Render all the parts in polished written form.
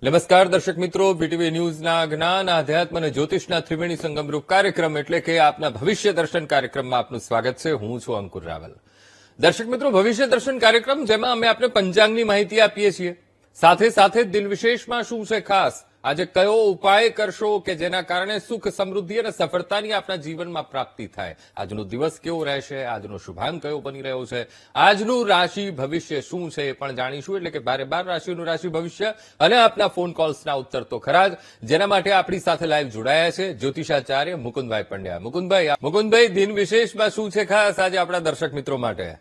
નમસ્કાર દર્શક મિત્રો, બીટીવી ન્યૂઝના જ્ઞાન આધ્યાત્મ અને જ્યોતિષના ત્રિવેણી સંગમરૂપ કાર્યક્રમ એટલે કે આપના ભવિષ્ય દર્શન કાર્યક્રમમાં આપનું સ્વાગત છે. હું છું અંકુર રાવલ. દર્શક મિત્રો, ભવિષ્ય દર્શન કાર્યક્રમ જેમાં અમે આપને પંચાંગની માહિતી આપીએ છીએ, સાથે સાથે દિન વિશેષમાં શું છે ખાસ, આજે કયો ઉપાય કરશો કે જેના કારણે સુખ, સમૃદ્ધિ અને સફળતાની આપણા જીવનમાં પ્રાપ્તિ થાય, આજનો દિવસ કેવો રહેશે, આજનો શુભાંગ કયો બની રહ્યો છે, આજનું રાશિ ભવિષ્ય શું છે એ પણ જાણીશું. એટલે કે 12 રાશિઓનું રાશિ ભવિષ્ય અને આપના ફોન કોલ્સના ઉત્તર તો ખરા જ, જેના માટે આપણી સાથે લાઈવ જોડાયા છે જ્યોતિષાચાર્ય મુકુંદભાઈ પંડ્યા. મુકુંદભાઈ, દિન વિશેષમાં શું છે ખાસ આજે આપણા દર્શક મિત્રો માટે?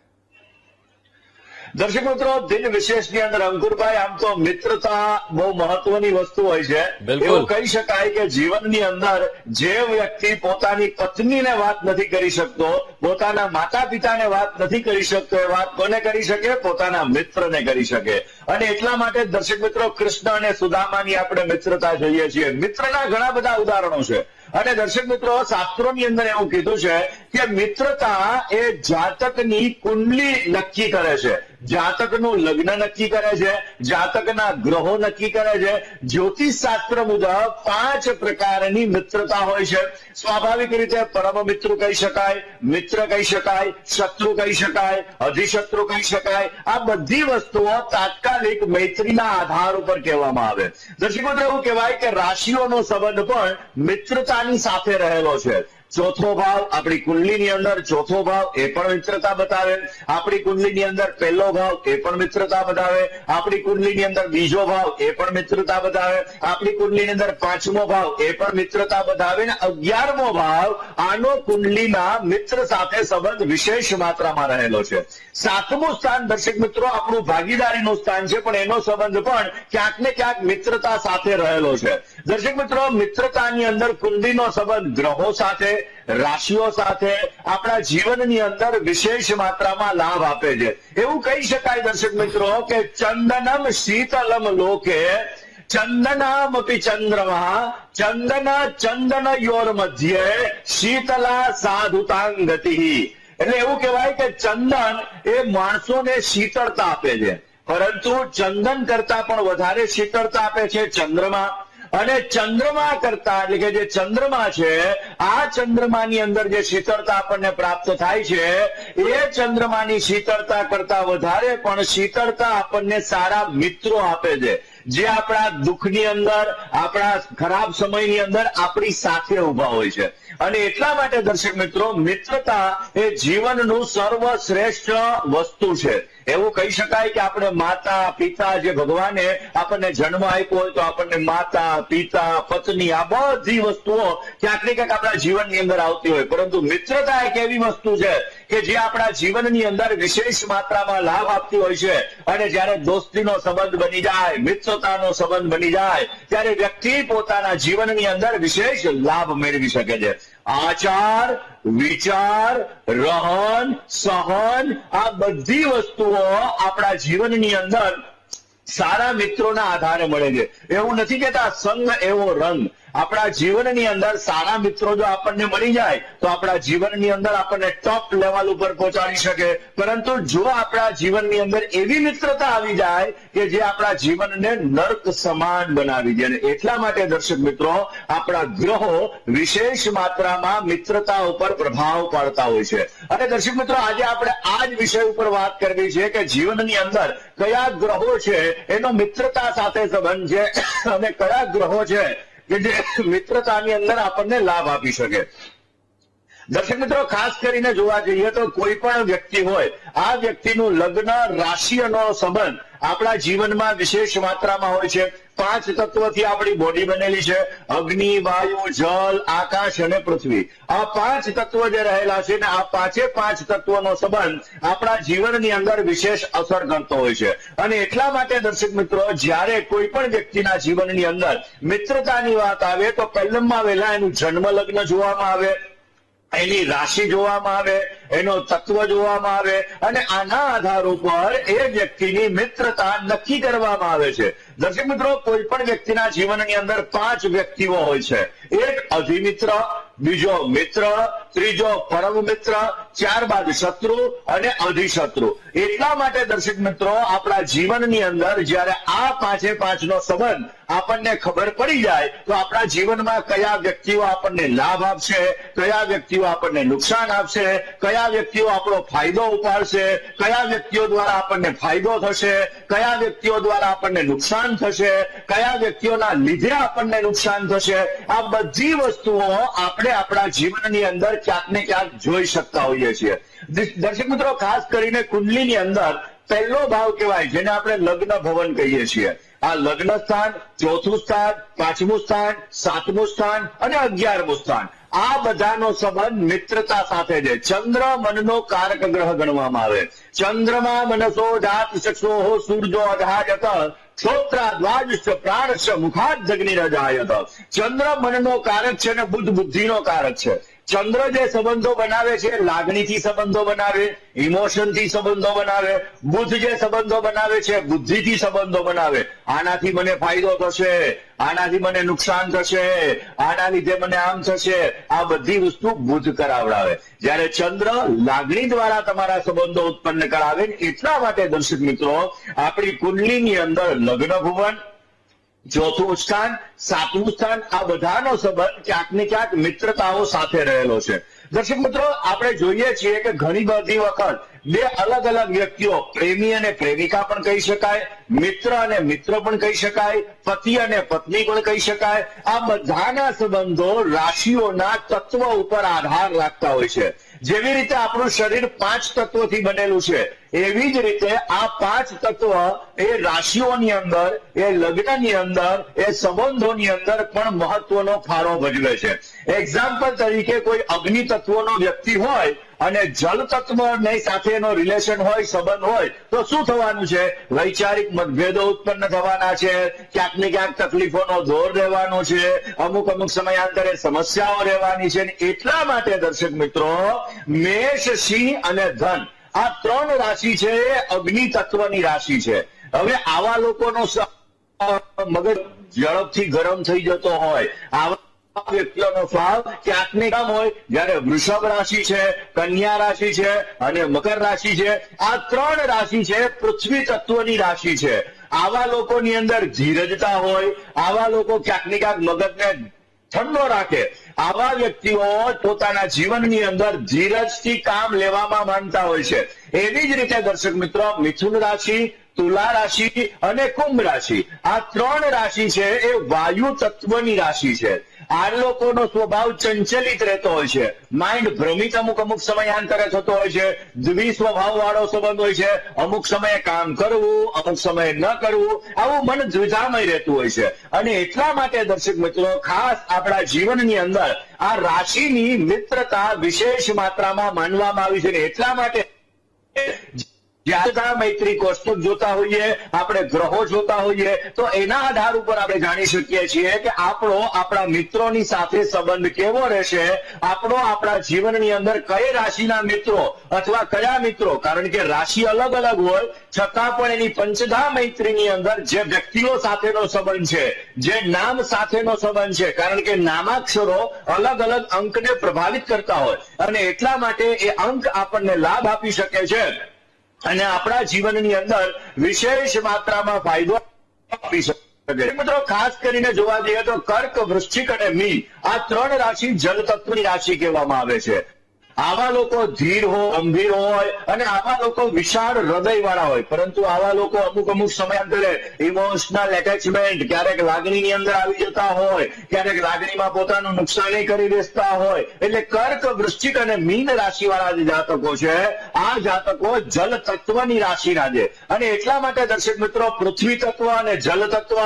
દર્શક મિત્રો, દિન વિશેષની અંદર અંકુરભાઈ, આમ તો મિત્રતા બહુ મહત્વની વસ્તુ હોય છે. એવું કહી શકાય કે જીવનની અંદર જે વ્યક્તિ પોતાની પત્નીને વાત નથી કરી શકતો, પોતાના માતા પિતાને વાત નથી કરી શકતો, એ વાત કોને કરી શકે? પોતાના મિત્રને કરી શકે. અને એટલા માટે દર્શક મિત્રો, કૃષ્ણ અને સુદામાની આપણે મિત્રતા જોઈએ છીએ. મિત્રના ઘણા બધા ઉદાહરણો છે. અને દર્શક મિત્રો, શાસ્ત્રોની અંદર એવું કીધું છે કે મિત્રતા એ જાતકની કુંડલી નક્કી કરે છે, જાતકનું લગ્ન નક્કી કરે છે, જાતકના ગ્રહો નક્કી કરે છે. જ્યોતિષ શાસ્ત્ર મુજબ 5 પ્રકારની મિત્રતા હોય છે. સ્વાભાવિક રીતે પરમ મિત્ર કહી શકાય, મિત્ર કહી શકાય, શત્રુ કહી શકાય, અધિશત્રુ કહી શકાય. આ બધી વસ્તુઓ તાત્કાલિક મૈત્રીના આધાર ઉપર કહેવામાં આવે. દર્શક મિત્રો, એવું કહેવાય કે રાશિઓનો સંબંધ પણ મિત્રતાની સાથે રહેલો છે. ચોથો ભાવ આપણી કુંડલીની અંદર, ચોથો ભાવ એ પણ મિત્રતા બતાવે. આપણી કુંડલીની અંદર પહેલો ભાવ એ પણ મિત્રતા બતાવે. આપણી કુંડલીની અંદર બીજો ભાવ એ પણ મિત્રતા બતાવે. આપણી કુંડલીની અંદર 5મો ભાવ એ પણ મિત્રતા બતાવે. અને 11મો ભાવ આનો કુંડલીના મિત્ર સાથે સંબંધ વિશેષ માત્રામાં રહેલો છે. 7મું સ્થાન દર્શક મિત્રો આપણું ભાગીદારીનું સ્થાન છે, પણ એનો સંબંધ પણ ક્યાંક ને ક્યાંક મિત્રતા સાથે રહેલો છે. દર્શક મિત્રો, મિત્રતાની અંદર કુંડલીનો સંબંધ ગ્રહો સાથે, રાશિઓ સાથે આપણા જીવનની અંદર વિશેષ માત્રામાં લાભ આપે છે. એવું કહી શકાય દર્શક મિત્રો કે ચંદનમ શીતલમ લોકે ચંદનામપી ચંદ્રમા ચંદનયોર મધ્યે શીતલા સાધુતાંગતિ. એટલે એવું કહેવાય કે ચંદન એ માણસોને શીતળતા આપે છે, પરંતુ ચંદન કરતા પણ વધારે શીતળતા આપે છે ચંદ્રમા. અને ચંદ્રમા કરતા, એટલે કે જે ચંદ્રમા છે, આ ચંદ્રમાની અંદર જે શીતળતા આપણને પ્રાપ્ત થાય છે, એ ચંદ્રમાની શીતળતા કરતા વધારે પણ શીતળતા આપણને સારા મિત્રો આપે છે, જે આપણા દુઃખની અંદર, આપણા ખરાબ સમયની અંદર આપણી સાથે ઉભા હોય છે. અને એટલા માટે દર્શક મિત્રો, મિત્રતા એ જીવનનું સર્વશ્રેષ્ઠ વસ્તુ છે. એવું કહી શકાય કે આપણે માતા પિતા, જે ભગવાને આપણને જન્મ આપ્યો હોય તો આપણને માતા પિતા, પત્ની, આ બધી વસ્તુઓ ક્યાંક ને ક્યાંક આપણા જીવનની અંદર આવતી હોય, પરંતુ મિત્રતા એક એવી વસ્તુ છે કે જે આપણા જીવનની અંદર વિશેષ માત્રામાં લાભ આપતી હોય છે. અને જયારે દોસ્તીનો સંબંધ બની જાય, મિત્રતાનો સંબંધ બની જાય, ત્યારે વ્યક્તિ પોતાના જીવનની અંદર વિશેષ લાભ મેળવી શકે છે. આચાર, વિચાર, રહન, સહન, આ બધી વસ્તુઓ આપણા જીવનની અંદર સારા મિત્રોના આધારે મળે છે. એવું નથી કહેતા સંગ એવો રંગ. આપણા જીવનની અંદર સારા મિત્રો જો આપણને મળી જાય તો આપણા જીવનની અંદર આપણને ટોપ લેવલ ઉપર પહોંચાડી શકે. પરંતુ જો આપણા જીવનની અંદર એવી મિત્રતા આવી જાય કે જે આપણા જીવનને નર્ક સમાન બનાવી દે. અને એટલા માટે દર્શક મિત્રો, આપણા ગ્રહો વિશેષ માત્રામાં મિત્રતા ઉપર પ્રભાવ પાડતા હોય છે. અને દર્શક મિત્રો, આજે આપણે આ જ વિષય ઉપર વાત કરવી છે કે જીવનની અંદર કયા ગ્રહો છે એનો મિત્રતા સાથે સંબંધ છે, અને કયા ગ્રહો છે કે જે મિત્રતાની અંદર આપણને લાભ આપી શકે. દર્શક મિત્રો, ખાસ કરીને જોવા જઈએ તો કોઈ પણ વ્યક્તિ હોય, આ વ્યક્તિનું લગ્ન, રાશિનો સંબંધ આપણા જીવનમાં વિશેષ માત્રામાં હોય છે. 5 તત્વોથી આપણી બોડી બનેલી છે: અગ્નિ, વાયુ, જલ, આકાશ અને પૃથ્વી. આ 5 તત્વો જે રહેલા છે ને, આ 5 તત્વોનો સંબંધ આપણા જીવનની અંદર વિશેષ અસર કરતો હોય છે. અને એટલા માટે દર્શક મિત્રો, જ્યારે કોઈ પણ વ્યક્તિના જીવનની અંદર મિત્રતાની વાત આવે તો પહેલામાં વહેલા એનું જન્મ લગ્ન જોવામાં આવે, એની રાશિ જોવામાં આવે, એનો તત્વ જોવામાં આવે, અને આના આધાર ઉપર એ વ્યક્તિની મિત્રતા નક્કી કરવામાં આવે છે. દર્શક મિત્રો, કોઈ પણ વ્યક્તિના જીવનની અંદર 5 વ્યક્તિઓ હોય છે. એક અધિમિત્ર, બીજો મિત્ર, ત્રીજો પરમ મિત્ર, ત્યારબાદ શત્રુ અને અધિશત્રુ. એટલા માટે દર્શક મિત્રો આપણા જીવનની અંદર જ્યારે આ પાંચે પાંચનો સંબંધ આપણને ખબર પડી જાય તો આપણા જીવનમાં કયા વ્યક્તિઓ આપણને લાભ આપશે, કયા વ્યક્તિઓ આપણને નુકસાન આપશે, કયા વ્યક્તિઓ આપણો ફાયદો ઉપાડશે, કયા વ્યક્તિઓ દ્વારા આપણને ફાયદો થશે, કયા વ્યક્તિઓ દ્વારા આપણને નુકસાન થશે, કયા વ્યક્તિઓના લીધે આપણને નુકસાન થશે, આ બધી વસ્તુઓ આપણે આપણા જીવનની અંદર ક્યાંક ને ક્યાંક જોઈ શકતા હોઈએ છીએ. દર્શક મિત્રો, ખાસ કરીને કુંડલીની અંદર પહેલો ભાવ કહેવાય જેને આપણે લગ્ન ભવન કહીએ છીએ. આ લગ્ન સ્થાન, ચોથું સ્થાન, પાંચમું સ્થાન, સાતમું સ્થાન અને 11મું સ્થાન, આ બધાનો સંબંધ મિત્રતા સાથે છે. ચંદ્ર મનનો કારક ગ્રહ ગણવામાં આવે. ચંદ્રમા મનસો જાત ચક્ષોઃ સૂર્યો અધાયત શ્રોત્રાદ્વાજશ્ચ પ્રાણશ્ચ મુખાદગ્નિરજાયત. ચંદ્ર મનનો કારક છે અને બુદ્ધ બુદ્ધિનો કારક છે. ચંદ્ર જે સંબંધો બનાવે છે લાગણીથી સંબંધો બનાવે, ઇમોશનથી સંબંધો બનાવે. બુદ્ધ જે સંબંધો બનાવે છે બુદ્ધિથી સંબંધો બનાવે. આનાથી મને ફાયદો થશે, આનાથી મને નુકસાન થશે, આના લીધે મને આમ થશે, આ બધી વસ્તુ બુદ્ધ કરાવડાવે. જ્યારે ચંદ્ર લાગણી દ્વારા તમારા સંબંધો ઉત્પન્ન કરાવે. એટલા માટે દર્શક મિત્રો આપણી કુંડલીની અંદર લગ્ન ભુવન, ચોથું સ્થાન, સાતમું સ્થાન, આ બધાનો સંબંધ ક્યાંક ને ક્યાંક મિત્રતાઓ સાથે રહેલો છે. દર્શક મિત્રો, આપણે જોઈએ છીએ કે ઘણી બધી વખત બે અલગ અલગ વ્યક્તિઓ, પ્રેમી અને પ્રેમિકા પણ કહી શકાય, મિત્ર અને મિત્ર પણ કહી શકાય, પતિ અને પત્ની પણ કહી શકાય, આ બધાના સંબંધો રાશિઓના તત્વ ઉપર આધાર રાખતા હોય છે. જેવી રીતે આપણું શરીર 5 તત્વોથી બનેલું છે એવી જ રીતે આ 5 તત્વ એ રાશિઓની અંદર, એ લગ્નની અંદર, એ સંબંધોની અંદર પણ મહત્વનો ફાળો ભજવે છે. એક્ઝામ્પલ તરીકે કોઈ અગ્નિ તત્વનો વ્યક્તિ હોય અને જલ તત્વની સાથેનો રિલેશન હોય, સંબંધ હોય, તો શું થવાનું છે? વૈચારિક મતભેદો ઉત્પન્ન થવાના છે, ક્યાંક ને ક્યાંક તકલીફોનો દોર રહેવાનો છે, અમુક સમયાંતરે સમસ્યાઓ રહેવાની છે. એટલા માટે દર્શક મિત્રો મેષ, સિંહ અને ધન આ 3 રાશિ છે એ અગ્નિ તત્વની રાશિ છે. હવે આવા લોકોનો મગજ ઝડપથી ગરમ થઈ જતો હોય, આવા વ્યક્તિઓનો સ્વભાવ ક્યાંક ને ક્યાંક હોય. જ્યારે વૃષભ રાશિ છે, કન્યા રાશિ છે અને મકર રાશિ છે, આ 3 રાશિ છે પૃથ્વી તત્વની રાશિ છે. આવા લોકોની અંદર ધીરજતા હોય, આવા લોકો ક્યાંક ને ક્યાંક મગજને ઠંડો રાખે, આવા વ્યક્તિઓ પોતાના જીવનની અંદર ધીરજથી કામ લેવામાં માનતા હોય છે. એવી જ રીતે દર્શક મિત્રો મિથુન રાશિ, તુલા રાશિ અને કુંભ રાશિ, આ 3 રાશિ છે એ વાયુ તત્વની રાશિ છે. આ લોકોનો સ્વભાવ ચંચલિત રહેતો હોય છે, માઇન્ડ ભ્રમિત અમુક સમયાંતરે થતો હોય છે, દ્વિ સ્વભાવ વાળો સંબંધ હોય છે. અમુક સમયે કામ કરવું, અમુક સમયે ન કરવું, આવું મન દ્વિધામય રહેતું હોય છે. અને એટલા માટે દર્શક મિત્રો ખાસ આપણા જીવનની અંદર આ રાશિની મિત્રતા વિશેષ માત્રામાં માનવામાં આવી છે. એટલા માટે જ્યારે મૈત્રી કોષ્ટક જોતા હોઈએ, આપણે ગ્રહો જોતા હોઈએ, તો એના આધાર ઉપર આપણે જાણી શકીએ છીએ કે આપણો આપણા મિત્રોની સાથે સંબંધ કેવો રહેશે, આપણો આપણા જીવનની અંદર કઈ રાશિના મિત્રો અથવા કયા મિત્રો, કારણ કે રાશિ અલગ અલગ હોય છતાં પણ એની પંચધા મૈત્રીની અંદર જે વ્યક્તિઓ સાથેનો સંબંધ છે, જે નામ સાથેનો સંબંધ છે, કારણ કે નામાક્ષરો અલગ અલગ અંકને પ્રભાવિત કરતા હોય અને એટલા માટે એ અંક આપણને લાભ આપી શકે છે અને આપણા જીવનની અંદર વિશેષ માત્રામાં ફાયદો આપી શકે. મિત્રો ખાસ કરીને જોવા જઈએ તો કર્ક, વૃશ્ચિક અને મીન આ 3 રાશિ જલ તત્વની રાશિ કહેવામાં આવે છે. આવા લોકો ધીર હોય, ગંભીર હોય અને આવા લોકો વિશાળ હૃદય વાળા હોય, પરંતુ આવા લોકો અમુક સમયાંતરે ઇમોશનલ એટેચમેન્ટ, ક્યારેક લાગણીની અંદર આવી જતા હોય, ક્યારેક લાગણીમાં પોતાનું નુકસાન કરી બેસતા હોય. એટલે કર્ક, વૃશ્ચિક અને મીન રાશિ વાળા જે જાતકો છે આ જાતકો જલ તત્વની રાશિના છે. અને એટલા માટે દર્શક મિત્રો પૃથ્વી તત્વ અને જલ તત્વ,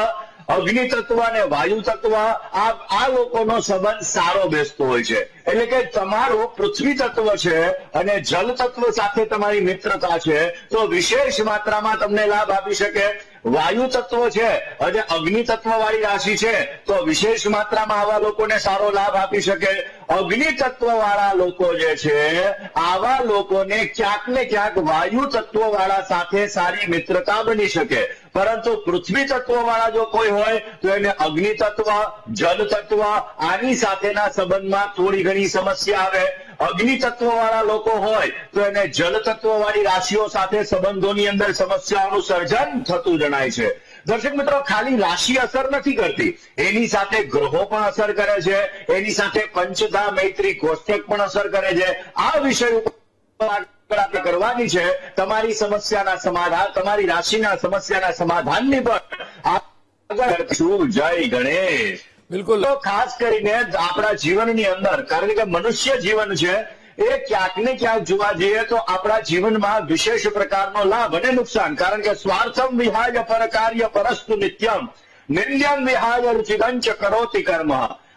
અગ્નિ તત્વ અને વાયુ તત્વ આ લોકોનો સંબંધ સારો બેસતો હોય છે. એટલે કે તમારું પૃથ્વી તત્વ છે અને જલ તત્વ સાથે તમારી મિત્રતા છે તો વિશેષ માત્રામાં તમને લાભ આપી શકે. વાયુ તત્વ છે અને અગ્નિ તત્વ વાળી રાશિ છે તો વિશેષ માત્રામાં આવા લોકોને સારો લાભ આપી શકે. અગ્નિ તત્વ વાળા લોકો જે છે આવા લોકોને ક્યાંક ને ક્યાંક વાયુ તત્વ વાળા સાથે સારી મિત્રતા બની શકે. પરંતુ પૃથ્વી તત્વ વાળા જો કોઈ હોય તો એને અગ્નિ તત્વ, જલ તત્વ આની સાથેના સંબંધમાં થોડી ઘણી સમસ્યા આવે. અગ્નિ તત્વ વાળા લોકો હોય તો એને જલ તત્વ વાળી રાશિઓ સાથે સંબંધોની અંદર સમસ્યાઓનું સર્જન થતું જણાય છે. દર્શક મિત્રો, ખાલી રાશિ અસર નથી કરતી, એની સાથે ગ્રહો પણ અસર કરે છે, એની સાથે પંચધા મૈત્રી કોષ્ટક પણ અસર કરે છે. આ વિષય ઉપર આપણે કરવાની છે તમારી સમસ્યાના સમાધાન, તમારી રાશિના સમસ્યાના સમાધાનની પણ આગળ કરશું. જય ગણેશ. બિલકુલ. તો ખાસ કરીને આપણા જીવનની અંદર, કારણ કે મનુષ્ય જીવન છે એ ક્યાંક ને ક્યાંક જોવા જઈએ તો આપણા જીવનમાં વિશેષ પ્રકારનો લાભ અને નુકસાન, કારણ કે સ્વાર્થમ વિહાય પર કાર્ય પરસ્તુ નિત્યમ નિંદ્યમ વિહાય રુચિદંચ કરોતિ કર્મ.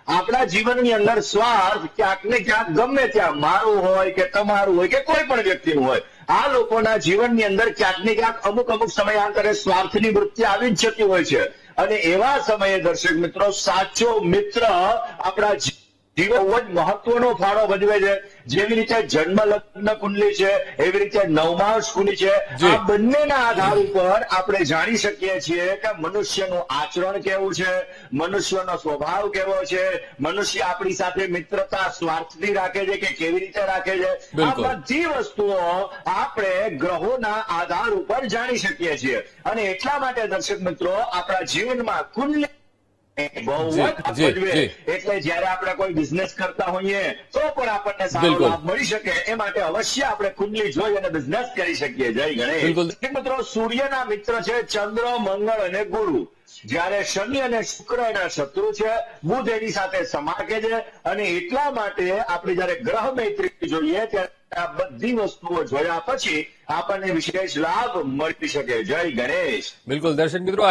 આપણા જીવનની અંદર સ્વાર્થ ક્યાંક ને ક્યાંક ગમે ત્યાં મારું હોય કે તમારું હોય કે કોઈ પણ વ્યક્તિનું હોય, આ લોકોના જીવનની અંદર ક્યાંક ને ક્યાંક અમુક સમયાંતરે સ્વાર્થની વૃત્તિ આવી જ જતી હોય છે. અને એવા સમયે દર્શક મિત્રો, સાચો મિત્ર આપણા જીવન બહુ જ મહત્વનો ફાળો ભજવે છે. જેવી રીતે જન્મ લગ્ન કુંડલી છે, એવી રીતે નવમાંશ કુંડલી છે. આ બંનેના આધાર ઉપર આપણે જાણી શકીએ છીએ કે મનુષ્યનું આચરણ કેવું છે, મનુષ્યનો સ્વભાવ કેવો છે, મનુષ્ય આપણી સાથે મિત્રતા સ્વાર્થથી રાખે છે કે કેવી રીતે રાખે છે. આ બધી વસ્તુઓ આપણે ગ્રહોના આધાર ઉપર જાણી શકીએ છીએ. અને એટલા માટે દર્શક મિત્રો, આપણા જીવનમાં કુંડલી બહુ જ ભજવે. એટલે જયારે આપણે કોઈ બિઝનેસ કરતા હોઈએ તો પણ આપણને સારો લાભ મળી શકે, એ માટે અવશ્ય આપણે કુંડલી જોઈ અને બિઝનેસ કરી શકીએ. જય ગણેશ. મિત્રો, સૂર્યના મિત્ર છે ચંદ્ર, મંગળ અને ગુરુ. જ્યારે શનિ અને શુક્ર એના શત્રુ છે, બુધ એની સાથે સમાકે છે. અને એટલા માટે આપણે જયારે ગ્રહ મૈત્રી જોઈએ ત્યારે આ બધી વસ્તુઓ જોયા પછી આપણને વિશેષ લાભ મળી શકે. જય ગણેશ. બિલકુલ દર્શક મિત્રો.